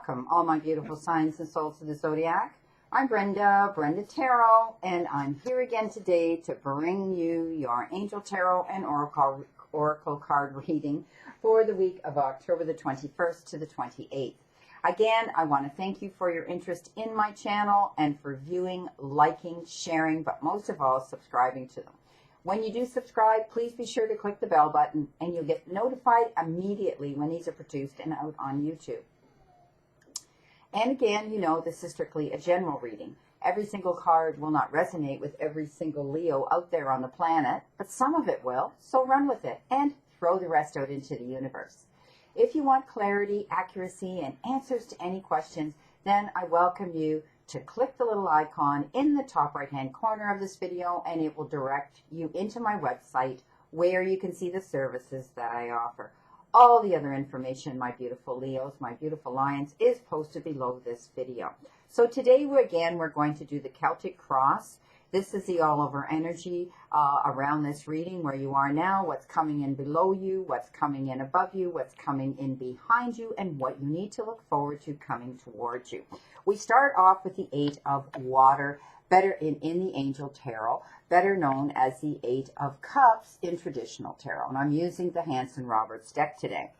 Welcome, all my beautiful signs and souls of the zodiac. I'm Brenda Tarot, and I'm here again today to bring you your Angel Tarot and Oracle card reading for the week of October the 21st to the 28th. Again, I want to thank you for your interest in my channel and for viewing, liking, sharing, but most of all, subscribing to them. When you do subscribe, please be sure to click the bell button and you'll get notified immediately when these are produced and out on YouTube. And again, you know, this is strictly a general reading. Every single card will not resonate with every single Leo out there on the planet, but some of it will, so run with it and throw the rest out into the universe. If you want clarity, accuracy, and answers to any questions, then I welcome you to click the little icon in the top right-hand corner of this video, and it will direct you into my website where you can see the services that I offer. All the other information, my beautiful Leos, my beautiful Lions, is posted below this video. So today, we're going to do the Celtic Cross. This is the all-over energy around this reading, where you are now, what's coming in below you, what's coming in above you, what's coming in behind you, and what you need to look forward to coming towards you. We start off with the Eight of Water, better in the Angel Tarot, better known as the Eight of Cups in traditional tarot. And I'm using the Hanson Roberts deck today.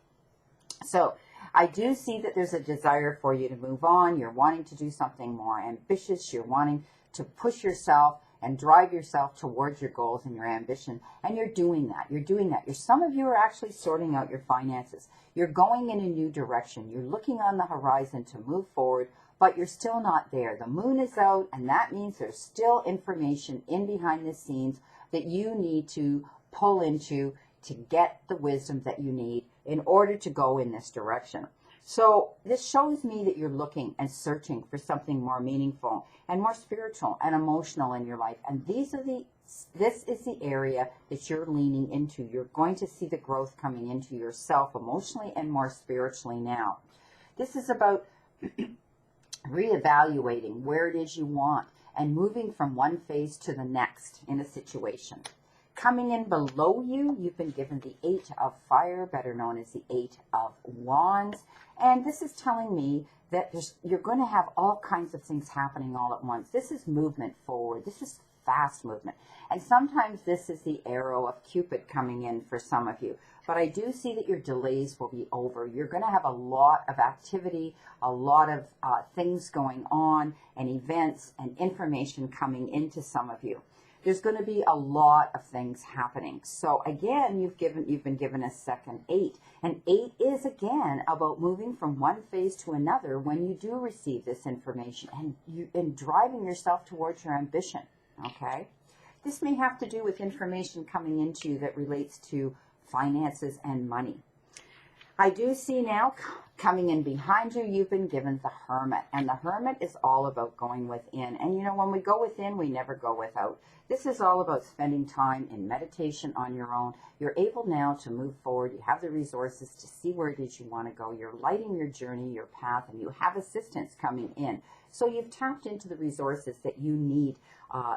So I do see that there's a desire for you to move on. You're wanting to do something more ambitious. You're wanting to push yourself and drive yourself towards your goals and your ambition. And you're doing that. You're doing that. Some of you are actually sorting out your finances. You're going in a new direction. You're looking on the horizon to move forward, but you're still not there. The moon is out, and that means there's still information in behind the scenes that you need to pull into to get the wisdom that you need in order to go in this direction. So this shows me that you're looking and searching for something more meaningful and more spiritual and emotional in your life. And this is the area that you're leaning into. You're going to see the growth coming into yourself emotionally and more spiritually now. This is about reevaluating where it is you want and moving from one phase to the next in a situation. Coming in below you, you've been given the Eight of Fire, better known as the Eight of Wands. And this is telling me that you're going to have all kinds of things happening all at once. This is movement forward. This is fast movement. And sometimes this is the arrow of Cupid coming in for some of you. But I do see that your delays will be over. You're going to have a lot of activity, a lot of things going on, and events and information coming into some of you. There's going to be a lot of things happening. So again, you've been given a second Eight. And Eight is again about moving from one phase to another when you do receive this information and driving yourself towards your ambition. Okay? This may have to do with information coming into you that relates to finances and money. I do see now coming in behind you, you've been given the Hermit. And the Hermit is all about going within. And you know, when we go within, we never go without. This is all about spending time in meditation on your own. You're able now to move forward. You have the resources to see where it is you want to go. You're lighting your journey, your path, and you have assistance coming in. So you've tapped into the resources that you need,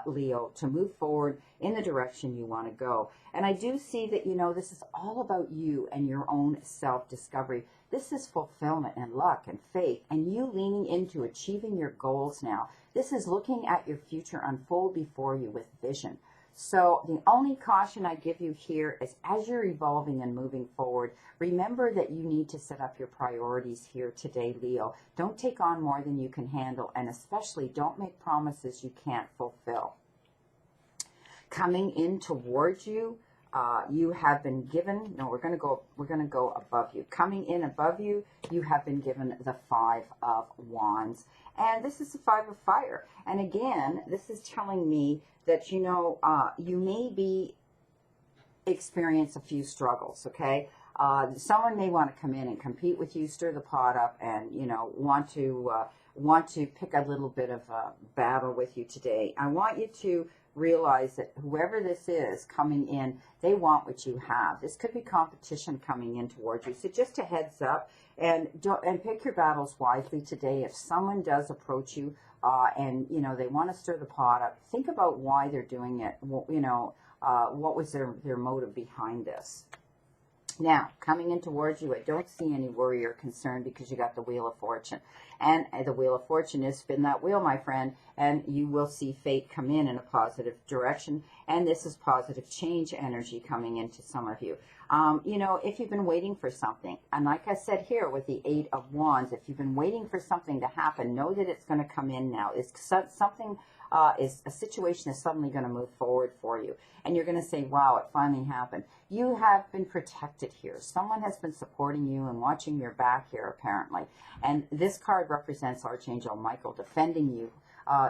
Leo, to move forward in the direction you want to go. And I do see that, you know, this is all about you and your own self-discovery. This is fulfillment and luck and faith and you leaning into achieving your goals now. This is looking at your future unfold before you with vision. So the only caution I give you here is as you're evolving and moving forward, remember that you need to set up your priorities here today, Leo. Don't take on more than you can handle, and especially don't make promises you can't fulfill. Coming in towards you, you have been given, no, we're going to go above you. Coming in above you, you have been given the Five of Wands. And this is the Five of Fire. And again, this is telling me that, you know, you may be experience a few struggles, okay? Someone may want to come in and compete with you, stir the pot up, and, you know, want to pick a little bit of a battle with you today. I want you to realize that whoever this is coming in, they want what you have. This could be competition coming in towards you. So just a heads up, and pick your battles wisely today. If someone does approach you and, you know, they want to stir the pot up, think about why they're doing it. You know, what was their motive behind this? Now, coming in towards you, I don't see any worry or concern because you got the Wheel of Fortune. And the Wheel of Fortune is spin that wheel, my friend, and you will see fate come in a positive direction. And this is positive change energy coming into some of you. You know, if you've been waiting for something, and like I said here with the 8 of Wands, if you've been waiting for something to happen, know that it's going to come in now. It's something... is a situation is suddenly going to move forward for you. And you're going to say, wow, it finally happened. You have been protected here. Someone has been supporting you and watching your back here, apparently. And this card represents Archangel Michael defending you,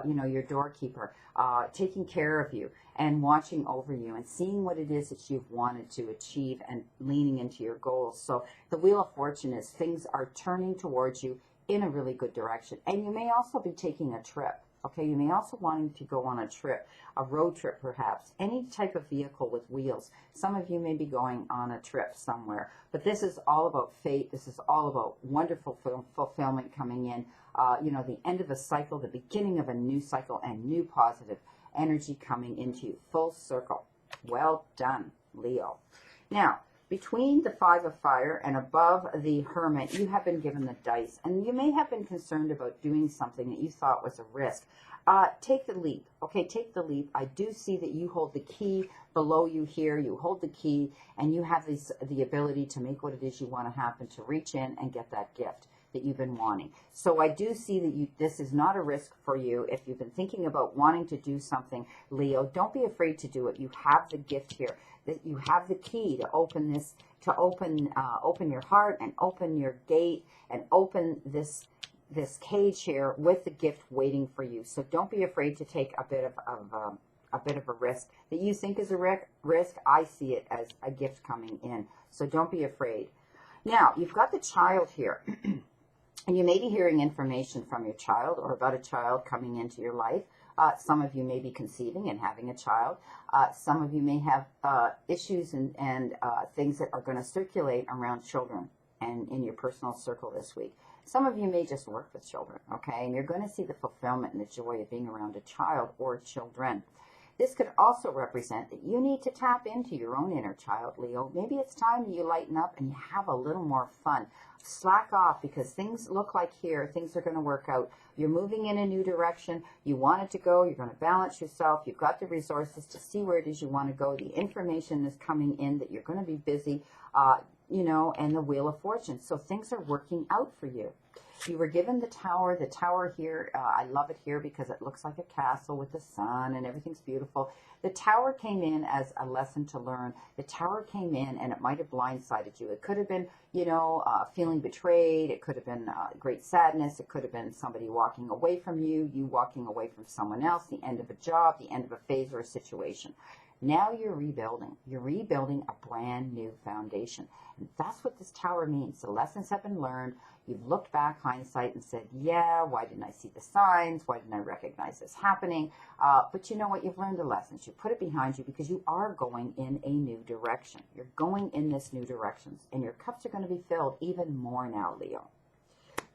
you know, your doorkeeper, taking care of you and watching over you and seeing what it is that you've wanted to achieve and leaning into your goals. So the Wheel of Fortune is things are turning towards you in a really good direction. And you may also be taking a trip. Okay, you may also wanting to go on a trip, a road trip perhaps, any type of vehicle with wheels. Some of you may be going on a trip somewhere, but this is all about fate. This is all about wonderful fulfillment coming in, you know, the end of a cycle, the beginning of a new cycle, and new positive energy coming into you. Full circle. Well done, Leo. Now, between the 5 of Fire and above the Hermit, you have been given the dice. And you may have been concerned about doing something that you thought was a risk. Take the leap. Okay, take the leap. I do see that you hold the key below you here. You hold the key, and you have the ability to make what it is you want to happen, to reach in and get that gift that you've been wanting. So I do see that this is not a risk for you. If you've been thinking about wanting to do something, Leo, don't be afraid to do it. You have the gift here. That you have the key to open this, to open your heart and open your gate and open this cage here with the gift waiting for you. So don't be afraid to take a bit of a risk that you think is a risk. I see it as a gift coming in. So don't be afraid. Now, you've got the child here. And you may be hearing information from your child or about a child coming into your life. Some of you may be conceiving and having a child. Some of you may have issues and things that are going to circulate around children and in your personal circle this week. Some of you may just work with children, okay? And you're going to see the fulfillment and the joy of being around a child or children. This could also represent that you need to tap into your own inner child, Leo. Maybe it's time you lighten up and you have a little more fun. Slack off because things look like here, things are going to work out. You're moving in a new direction. You want it to go. You're going to balance yourself. You've got the resources to see where it is you want to go. The information is coming in that you're going to be busy, you know, and the Wheel of Fortune. So things are working out for you. You were given the tower. The tower here, I love it here because it looks like a castle with the sun and everything's beautiful. The tower came in as a lesson to learn. The tower came in and it might have blindsided you. It could have been, you know, feeling betrayed. It could have been great sadness. It could have been somebody walking away from you, you walking away from someone else, the end of a job, the end of a phase or a situation. Now you're rebuilding. You're rebuilding a brand new foundation. And that's what this tower means. The lessons have been learned. You've looked back, hindsight, and said, yeah, why didn't I see the signs? Why didn't I recognize this happening? But you know what? You've learned the lessons. You put it behind you because you are going in a new direction. You're going in this new direction. And your cups are going to be filled even more now, Leo.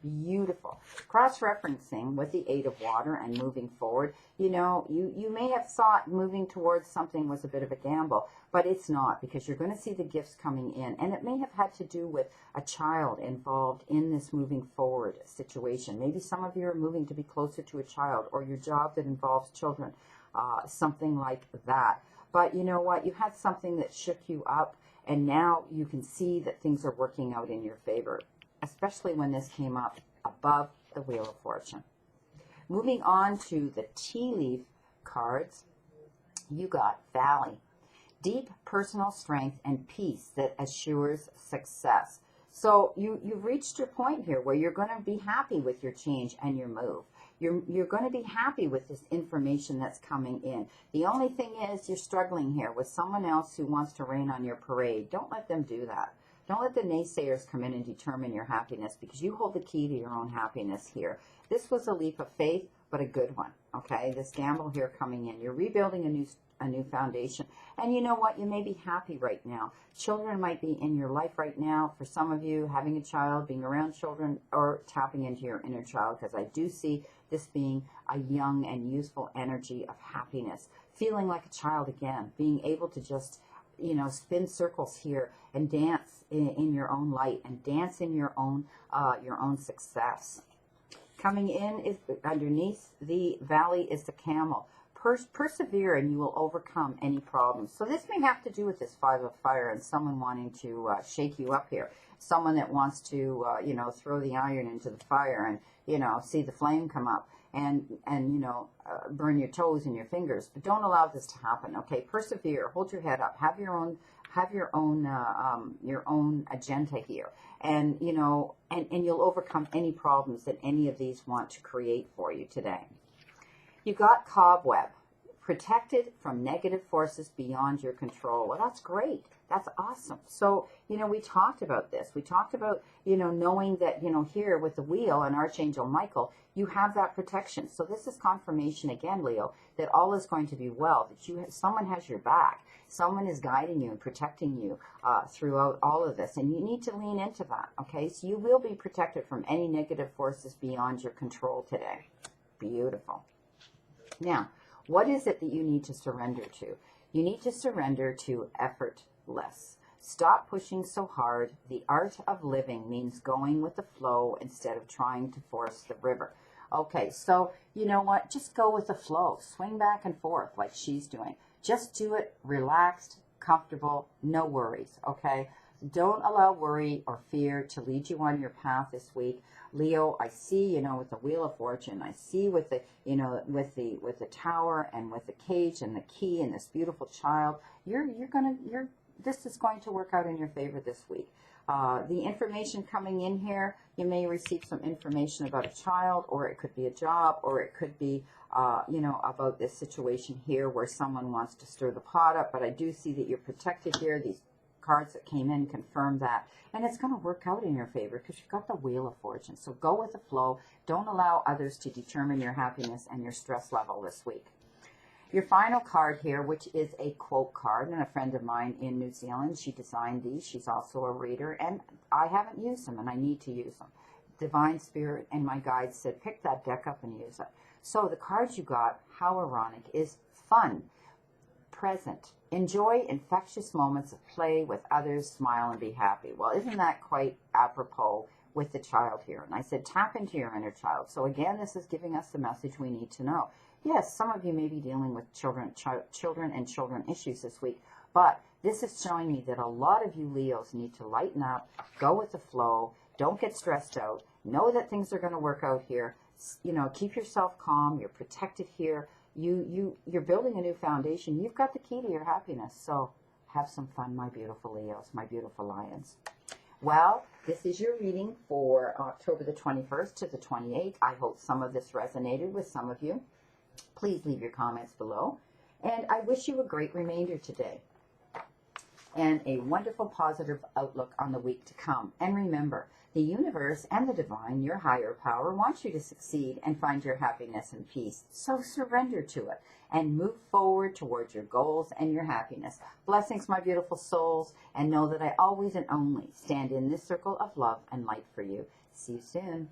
Beautiful. Cross-referencing with the 8 of Water and moving forward. You know, you may have thought moving towards something was a bit of a gamble, but it's not because you're going to see the gifts coming in. And it may have had to do with a child involved in this moving forward situation. Maybe some of you are moving to be closer to a child or your job that involves children, something like that. But you know what? You had something that shook you up, and now you can see that things are working out in your favor, especially when this came up above the Wheel of Fortune. Moving on to the tea leaf cards, you got Valley. Deep personal strength and peace that assures success. So you've reached your point here where you're going to be happy with your change and your move. You're going to be happy with this information that's coming in. The only thing is you're struggling here with someone else who wants to rain on your parade. Don't let them do that. Don't let the naysayers come in and determine your happiness because you hold the key to your own happiness here. This was a leap of faith, but a good one, okay? This gamble here coming in. You're rebuilding a new foundation. And you know what? You may be happy right now. Children might be in your life right now. For some of you, having a child, being around children, or tapping into your inner child, because I do see this being a young and useful energy of happiness. Feeling like a child again. Being able to just spin circles here and dance in your own light and dance in your own success. Coming in is underneath the valley is the camel. Persevere and you will overcome any problems. So this may have to do with this 5 of fire and someone wanting to shake you up here. Someone that wants to, throw the iron into the fire and, see the flame come up and burn your toes and your fingers. But don't allow this to happen, okay? Persevere. Hold your head up. Have your own agenda here. And, and you'll overcome any problems that any of these want to create for you today. You got cobweb, protected from negative forces beyond your control. Well, that's great. That's awesome. So, we talked about this. We talked about, knowing that, here with the wheel and Archangel Michael, you have that protection. So this is confirmation again, Leo, that all is going to be well, that someone has your back. Someone is guiding you and protecting you throughout all of this. And you need to lean into that, okay? So you will be protected from any negative forces beyond your control today. Beautiful. Now, what is it that you need to surrender to? You need to surrender to effortless. Stop pushing so hard. The art of living means going with the flow instead of trying to force the river. Okay, so you know what? Just go with the flow. Swing back and forth like she's doing. Just do it relaxed, comfortable, no worries, okay? Don't allow worry or fear to lead you on your path this week. Leo, I see, with the Wheel of Fortune, I see with the, with the tower and with the cage and the key and this beautiful child, this is going to work out in your favor this week. The information coming in here, you may receive some information about a child, or it could be a job, or it could be, about this situation here where someone wants to stir the pot up. But I do see that you're protected here. These cards that came in confirm that, and it's going to work out in your favor because you've got the Wheel of Fortune. So go with the flow. Don't allow others to determine your happiness and your stress level this week. Your final card here, which is a quote card, and a friend of mine in New Zealand, she designed these. She's also a reader, and I haven't used them, and I need to use them. Divine Spirit and my guides said, pick that deck up and use it. So the cards you got, how ironic, is fun, present, enjoy infectious moments of play with others, smile and be happy. Well, isn't that quite apropos with the child here? And I said, tap into your inner child. So again, this is giving us the message we need to know. Yes, some of you may be dealing with children and children issues this week, but this is showing me that a lot of you Leos need to lighten up, go with the flow, don't get stressed out, know that things are going to work out here, keep yourself calm, you're protected here, you're building a new foundation, you've got the key to your happiness, so have some fun, my beautiful Leos, my beautiful Lions. Well, this is your reading for October the 21st to the 28th. I hope some of this resonated with some of you. Please leave your comments below. And I wish you a great remainder today and a wonderful positive outlook on the week to come. And remember, the universe and the divine, your higher power, wants you to succeed and find your happiness and peace. So surrender to it and move forward towards your goals and your happiness. Blessings, my beautiful souls, and know that I always and only stand in this circle of love and light for you. See you soon.